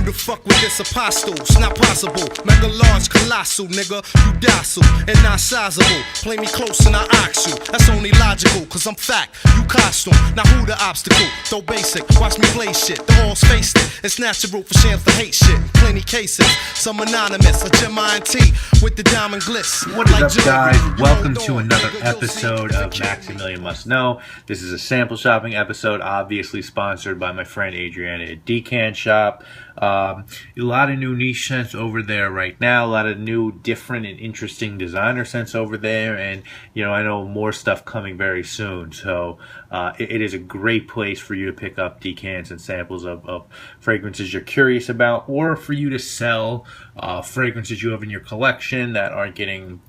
Who the fuck with this apostle? It's not possible. Mega large, colossal, nigga. You docile and not sizable. Play me close and I ox you. That's only logical, cause I'm fact. You costume. Now who the obstacle? Though basic. Watch me play shit. The all's faced it. It's natural for shams to hate shit. Plenty cases. Some anonymous. A Gem INT with the diamond glitz. What is up, guys? Welcome to another episode of Maximilian Must Know. This is a sample shopping episode, obviously sponsored by my friend Adriana at Decan Shop. A lot of new niche scents over there right now. A lot of new, different, and interesting designer scents over there. And, you know, I know more stuff coming very soon. So it is a great place for you to pick up decants and samples of fragrances you're curious about, or for you to sell fragrances you have in your collection that aren't getting,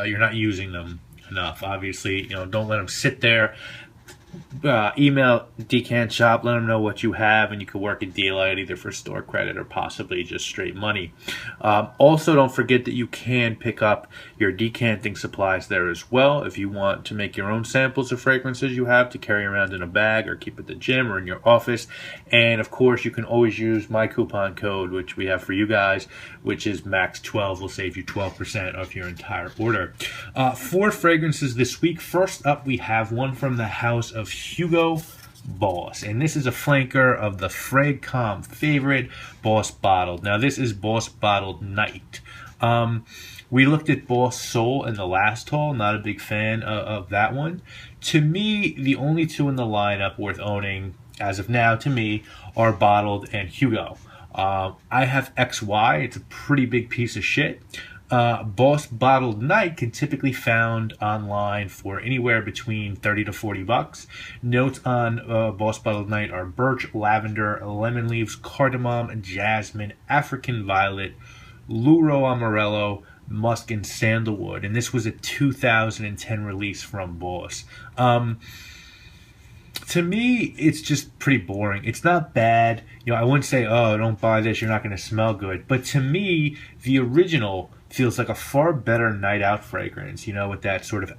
you're not using them enough. Obviously, you know, don't let them sit there. Email Decant Shop, let them know what you have, and you can work a deal out either for store credit or possibly just straight money. Also, don't forget that you can pick up your decanting supplies there as well if you want to make your own samples of fragrances you have to carry around in a bag or keep at the gym or in your office. And of course, you can always use my coupon code, which we have for you guys, which is MAX12. Will save you 12% off your entire order. 4 fragrances this week. First up, we have one from the house of Hugo Boss, and this is a flanker of the Fragcom favorite Boss Bottled. Now this is Boss Bottled Night. We looked at Boss Soul in the last haul. Not a big fan of that one. To me, the only two in the lineup worth owning as of now to me are Bottled and Hugo. I have XY. It's a pretty big piece of shit. Boss Bottled Night can typically found online for anywhere between $30 to $40. Notes on Boss Bottled Night are birch, lavender, lemon leaves, cardamom, jasmine, African violet, Luro Amarello, musk, and sandalwood. And this was a 2010 release from Boss. To me, it's just pretty boring. It's not bad. You know, I wouldn't say, oh, don't buy this, you're not going to smell good. But to me, the original feels like a far better night out fragrance, you know, with that sort of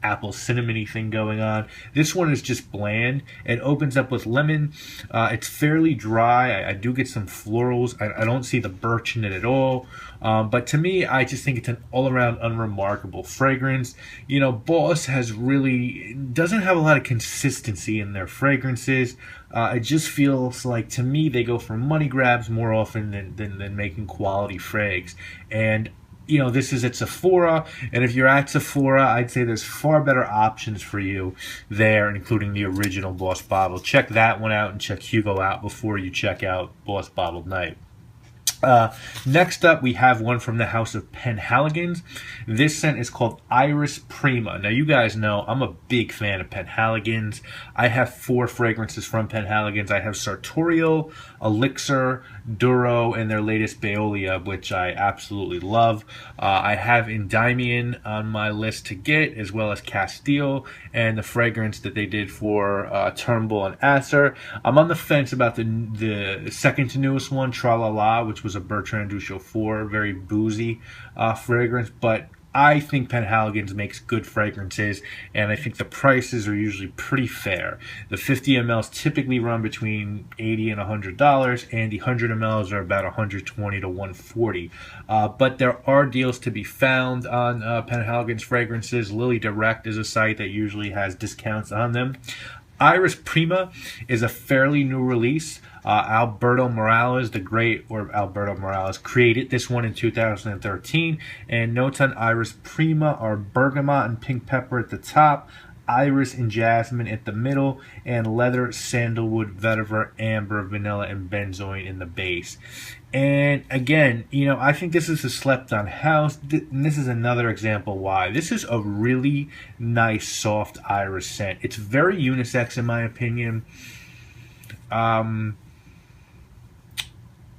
apple cinnamony thing going on. This one is just bland. It opens up with lemon. It's fairly dry. I do get some florals. I don't see the birch in it at all. But to me, I just think it's an all-around unremarkable fragrance. You know, Boss doesn't have a lot of consistency in their fragrances. It just feels like, to me, they go for money grabs more often than making quality frags. And you know, this is at Sephora, and if you're at Sephora, I'd say there's far better options for you there, including the original Boss Bottle. Check that one out and check Hugo out before you check out Boss Bottled Night. Next up, we have one from the house of Penhaligon's. This scent is called Iris Prima. Now, you guys know I'm a big fan of Penhaligon's. I have 4 fragrances from Penhaligon's. I have Sartorial, Elixir, Duro, and their latest Baileya, which I absolutely love. I have Endymion on my list to get, as well as Castile, and the fragrance that they did for Turnbull and Acer. I'm on the fence about the second to newest one, Tra La La, which was a Bertrand Duchaux 4, very boozy fragrance, but I think Penhaligon's makes good fragrances, and I think the prices are usually pretty fair. The 50 mLs typically run between $80 and $100, and the 100 mLs are about $120 to $140. But there are deals to be found on Penhaligon's fragrances. Lily Direct is a site that usually has discounts on them. Iris Prima is a fairly new release. Alberto Morales created this one in 2013, and notes on Iris Prima are bergamot and pink pepper at the top, iris and jasmine at the middle, and leather, sandalwood, vetiver, amber, vanilla, and benzoin in the base. And again, you know, I think this is a slept-on house, and this is another example why. This is a really nice, soft iris scent. It's very unisex in my opinion.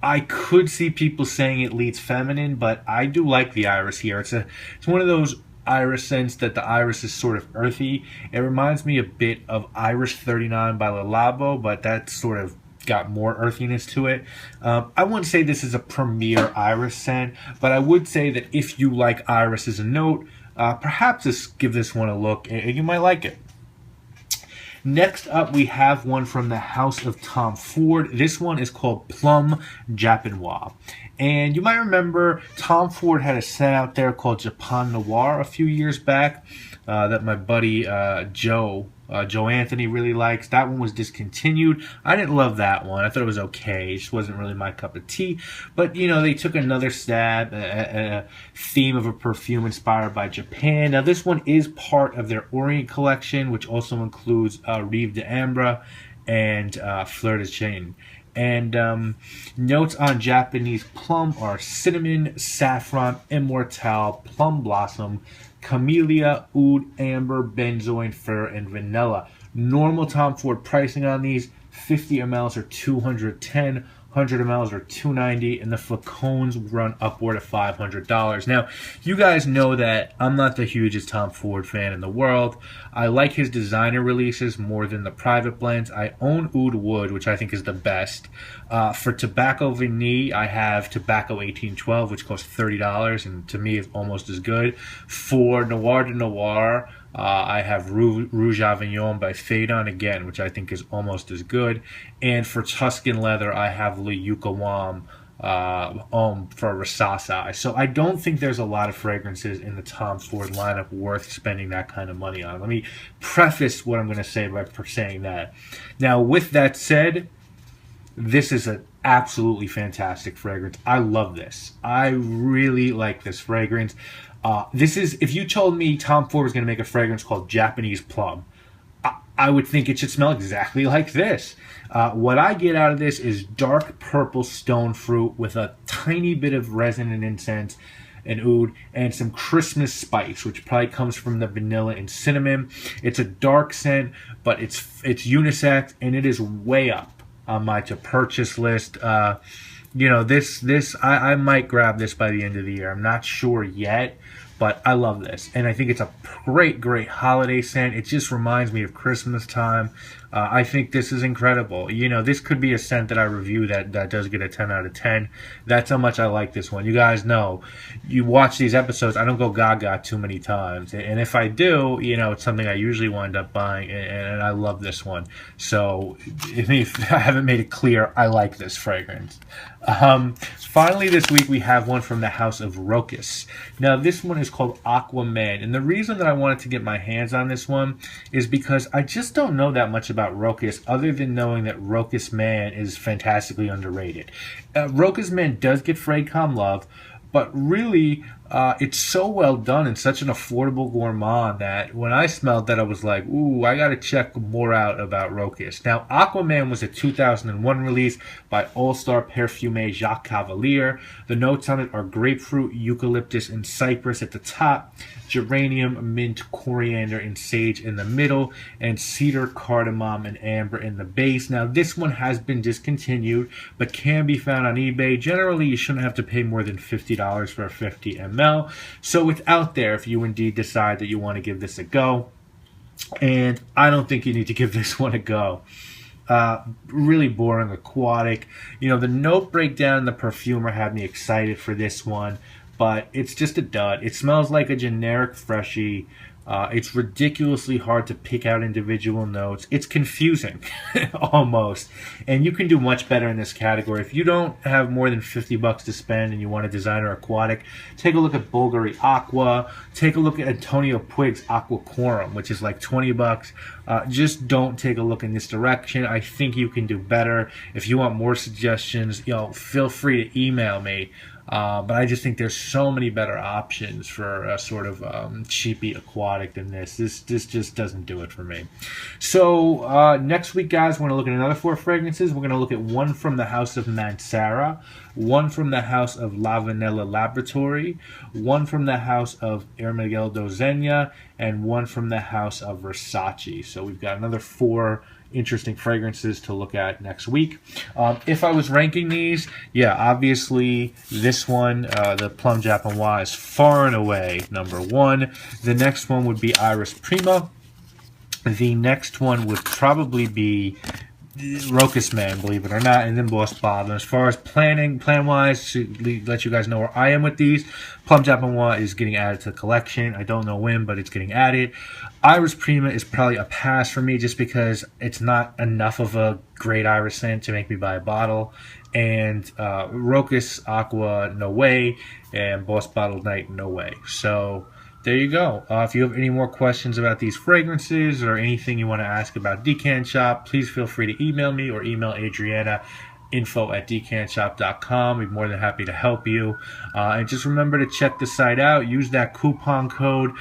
I could see people saying it leads feminine, but I do like the iris here. It's one of those iris scents that the iris is sort of earthy. It reminds me a bit of Iris 39 by Le Labo, but that sort of got more earthiness to it. I wouldn't say this is a premier iris scent, but I would say that if you like iris as a note, perhaps give this one a look and you might like it. Next up, we have one from the House of Tom Ford. This one is called Plum Japanois. And you might remember Tom Ford had a set out there called Japanois a few years back that my buddy Joe Anthony really likes. That one was discontinued. I didn't love that one. I thought it was okay. It just wasn't really my cup of tea. But, you know, they took another stab at a theme of a perfume inspired by Japan. Now, this one is part of their Orient collection, which also includes Rive d'Ambre and Fleur de Chêne. And notes on Japanese plum are cinnamon, saffron, immortelle, plum blossom, camellia, oud, amber, benzoin, fir, and vanilla. Normal Tom Ford pricing on these, 50 mLs are $210, 100 mLs are $290, and the flacons run upward of $500. Now, you guys know that I'm not the hugest Tom Ford fan in the world. I like his designer releases more than the private blends. I own Oud Wood, which I think is the best. For Tobacco Vanille, I have Tobacco 1812, which costs $30, and to me is almost as good. For Noir de Noir, I have Rouge Avignon by Phaedon again, which I think is almost as good. And for Tuscan Leather, I have Le Yucawam for Rochas. So I don't think there's a lot of fragrances in the Tom Ford lineup worth spending that kind of money on. Let me preface what I'm going to say by saying that. Now, with that said, this is an absolutely fantastic fragrance. I love this. I really like this fragrance. This is, if you told me Tom Ford was going to make a fragrance called Japanese Plum, I would think it should smell exactly like this. What I get out of this is dark purple stone fruit with a tiny bit of resin and incense and oud and some Christmas spice, which probably comes from the vanilla and cinnamon. It's a dark scent, but it's unisex, and it is way up on my to purchase list. You know, I might grab this by the end of the year. I'm not sure yet, but I love this. And I think it's a great holiday scent. It just reminds me of Christmas time. I think this is incredible. You know, this could be a scent that I review that does get a 10 out of 10. That's how much I like this one. You guys know, you watch these episodes, I don't go gaga too many times. And if I do, you know, it's something I usually wind up buying, and I love this one. So if I haven't made it clear, I like this fragrance. Finally, this week we have one from the House of Rochas. Now, this one is called Aqua Man, and the reason that I wanted to get my hands on this one is because I just don't know that much about Rochas, other than knowing that Rochas Man is fantastically underrated. Rochas Man does get Fragcom love, but really, it's so well done and such an affordable gourmand that when I smelled that, I was like, ooh, I got to check more out about Rochas. Now, Aqua Man was a 2001 release by All-Star Perfume Jacques Cavalier. The notes on it are grapefruit, eucalyptus, and cypress at the top, geranium, mint, coriander, and sage in the middle, and cedar, cardamom, and amber in the base. Now, this one has been discontinued, but can be found on eBay. Generally, you shouldn't have to pay more than $50 for a 50 ml. So it's out there if you indeed decide that you want to give this a go. And I don't think you need to give this one a go. Really boring, aquatic. You know, the note breakdown and the perfumer had me excited for this one, but it's just a dud. It smells like a generic freshie. It's ridiculously hard to pick out individual notes. It's confusing, almost. And you can do much better in this category. If you don't have more than $50 to spend and you want a designer aquatic, take a look at Bulgari Aqua. Take a look at Antonio Puig's Aqua Quorum, which is like $20. Just don't take a look in this direction. I think you can do better. If you want more suggestions, you know, feel free to email me. But I just think there's so many better options for a sort of cheapy aquatic than this. This just doesn't do it for me. So next week, guys, we're going to look at another 4 fragrances. We're going to look at one from the House of Mansara, one from the House of La Vanilla Laboratory, one from the House of Ermigel Dozenya, and one from the House of Versace. So we've got another 4 interesting fragrances to look at next week. If I was ranking these, yeah, obviously this one, the Plum Japanois, is far and away number 1. The next one would be Iris Prima. The next one would probably be Rochas Man, believe it or not, and then Boss Bob. And as far as plan-wise, to let you guys know where I am with these, Plum Japanois is getting added to the collection. I don't know when, but it's getting added. Iris Prima is probably a pass for me just because it's not enough of a great iris scent to make me buy a bottle. And Rochas Aqua, no way. And Boss Bottled Night, no way. So there you go. If you have any more questions about these fragrances or anything you want to ask about Decant Shop, please feel free to email me or email Adriana, info@decantshop.com. We're more than happy to help you. And just remember to check the site out. Use that coupon code.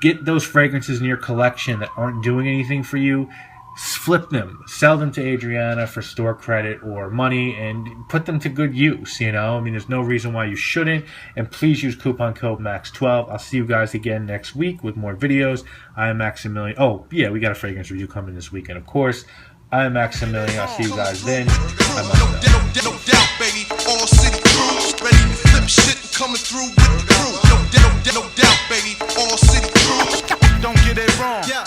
Get those fragrances in your collection that aren't doing anything for you. Flip them, sell them to Adriana for store credit or money, and put them to good use. I mean, there's no reason why you shouldn't. And please use coupon code MAX12. I'll see you guys again next week with more videos. I am Maximilian. Oh yeah, we got a fragrance review coming this weekend, of course. I am Maximilian. I'll see you guys then. I'm out. No doubt, baby. All city crew, ready to flip shit and coming through with the crew. No doubt, baby. All city crew. Don't get it wrong. Yeah.